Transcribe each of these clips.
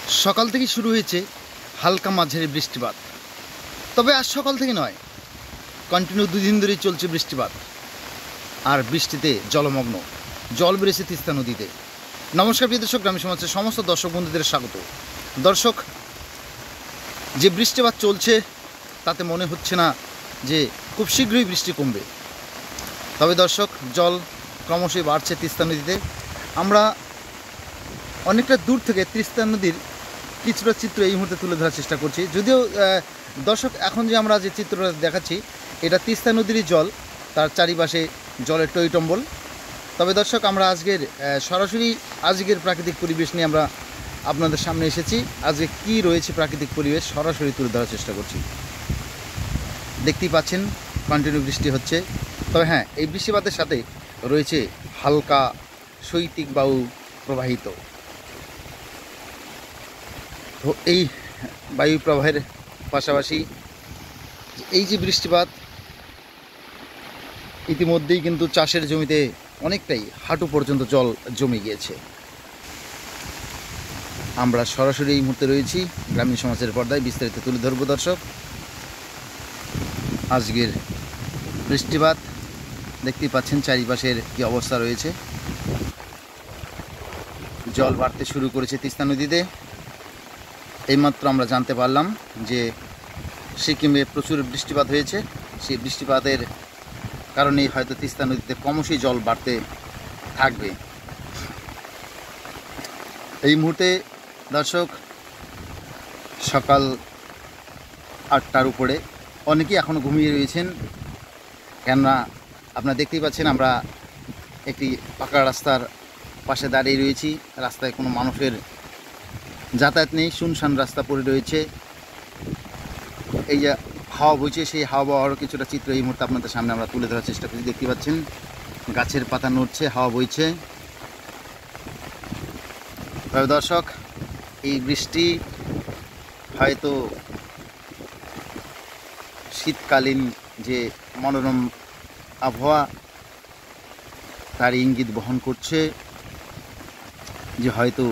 সকাল থেকে শুরু হয়েছে হালকা মাঝারি বৃষ্টিপাত। তবে আজ সকাল থেকে নয়, কন্টিনিউ 2 দিন ধরেই চলছে বৃষ্টিপাত। আর বৃষ্টিতে জলমগ্ন, জল বেড়েছে তিস্তা নদীতে। নমস্কার প্রিয় দর্শক, গ্রামীণ সমাজের সমস্ত দর্শক বন্ধুদের স্বাগত। দর্শক, যে বৃষ্টিপাত চলছে তাতে মনে হচ্ছে না যে খুব শীঘ্রই বৃষ্টি কমবে। তবে দর্শক, জল ক্রমশই বাড়ছে তিস্তা নদীতে। আমরা অনেকটা দূর থেকে তিস্তা নদীর কিছুটা চিত্র এই মুহূর্তে তুলে ধরার চেষ্টা করছি। যদিও দর্শক, এখন যে আমরা যে চিত্রটা দেখাচ্ছি এটা তিস্তা নদীরই জল, তার চারিপাশে জলের টইটম্বল। তবে দর্শক, আমরা সরাসরি আজকের প্রাকৃতিক পরিবেশ নিয়ে আমরা আপনাদের সামনে এসেছি। আজকে কি রয়েছে প্রাকৃতিক পরিবেশ সরাসরি তুলে ধরার চেষ্টা করছি। দেখতেই পাচ্ছেন কন্টিনিউ বৃষ্টি হচ্ছে। তবে হ্যাঁ, এই বৃষ্টিপাতের সাথে রয়েছে হালকা শৈত্যিক বায়ু প্রবাহিত। তো এই বায়ু প্রবাহের পাশাপাশি এই যে বৃষ্টিপাত, ইতিমধ্যেই কিন্তু চাষের জমিতে অনেকটাই হাঁটু পর্যন্ত জল জমে গিয়েছে। আমরা সরাসরি এই মুহূর্তে রয়েছি গ্রামীণ সমাজের পর্দায়, বিস্তারিত তুলে ধরব দর্শক। আজকের বৃষ্টিপাত দেখতেই পাচ্ছেন চারিপাশের কি অবস্থা রয়েছে। জল বাড়তে শুরু করেছে তিস্তা নদীতে। এইমাত্র আমরা জানতে পারলাম যে সিকিমে প্রচুর বৃষ্টিপাত হয়েছে। সেই বৃষ্টিপাতের কারণেই হয়তো তিস্তা নদীতে ক্রমশই জল বাড়তে থাকবে। এই মুহূর্তে দর্শক সকাল 8টার উপরে, অনেকেই এখনও ঘুমিয়ে রয়েছেন। কেননা আপনারা দেখতেই পাচ্ছেন আমরা একটি পাকা রাস্তার পাশে দাঁড়িয়ে রয়েছি। রাস্তায় কোনো মানুষের যাতায়াত নেই, শুনশান রাস্তা পড়ে রয়েছে। এই যে হাওয়া বইছে, সেই হাওয়া বওয়ারও কিছুটা চিত্র এই মুহূর্তে আপনাদের সামনে আমরা তুলে ধরার চেষ্টা করছি। দেখতে পাচ্ছেন গাছের পাতা নড়ছে, হাওয়া বইছে। তবে দর্শক, এই বৃষ্টি হয়তো শীতকালীন যে মনোরম আবহাওয়া তার ইঙ্গিত বহন করছে, যে হয়তো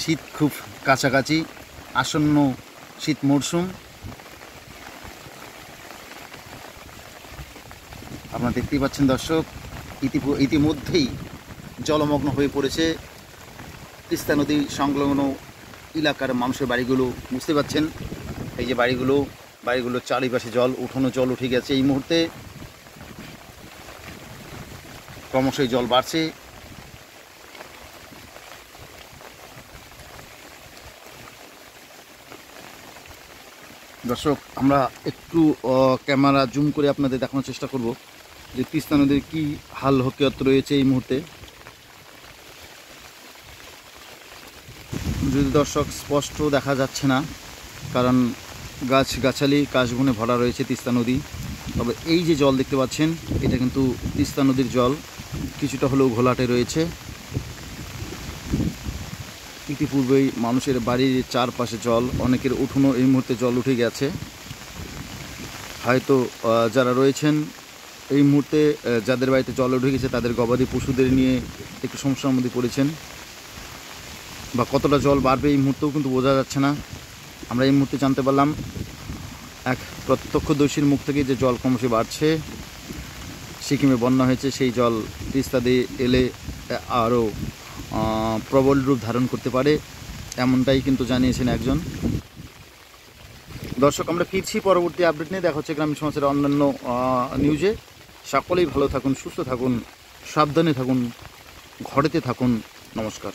শীত খুব কাছাকাছি, আসন্ন শীত মরশুম। আপনারা দেখতেই পাচ্ছেন দর্শক, ইতিমধ্যেই জলমগ্ন হয়ে পড়েছে তিস্তা নদী সংলগ্ন এলাকার মানুষের বাড়িগুলো। বুঝতে পাচ্ছেন এই যে বাড়িগুলোর চারিপাশে জল উঠে গেছে। এই মুহূর্তে ক্রমশই জল বাড়ছে। দর্শক, আমরা একটু ক্যামেরা জুম করে আপনাদের দেখানোর চেষ্টা করব যে তিস্তা নদীর কী হাল হকিয়ত রয়েছে এই মুহূর্তে। যদি দর্শক স্পষ্ট দেখা যাচ্ছে না, কারণ গাছগাছালি কাশবনে ভরা রয়েছে তিস্তা নদী। তবে এই যে জল দেখতে পাচ্ছেন এটা কিন্তু তিস্তা নদীর জল, কিছুটা হলেও ঘোলাটে রয়েছে। ইতিপূর্বেই মানুষের বাড়ির চারপাশে জল, অনেকের উঠোনও এই মুহূর্তে জল উঠে গেছে। হয়তো যারা রয়েছেন এই মুহূর্তে, যাদের বাড়িতে জল উঠে গেছে তাদের গবাদি পশুদের নিয়ে একটু সমস্যার মধ্যে পড়েছেন, বা কতটা জল বাড়বে এই মুহূর্তেও কিন্তু বোঝা যাচ্ছে না। আমরা এই মুহূর্তে জানতে পারলাম এক প্রত্যক্ষদর্শীর মুখ থেকে যে জল ক্রমশ বাড়ছে। সিকিমে বন্যা হয়েছে, সেই জল তিস্তা দিয়ে এলে আরও প্রবল রূপ ধারণ করতে পারে, এমনটাই কিন্তু জানিয়েছেন একজন। দর্শক, আমরা ফিরছি পরবর্তী আপডেট নিয়ে। দেখা হচ্ছে গ্রামীণ সমাজের অন্যান্য নিউজে। সকলেই ভালো থাকুন, সুস্থ থাকুন, সাবধানে থাকুন, ঘরেতে থাকুন। নমস্কার।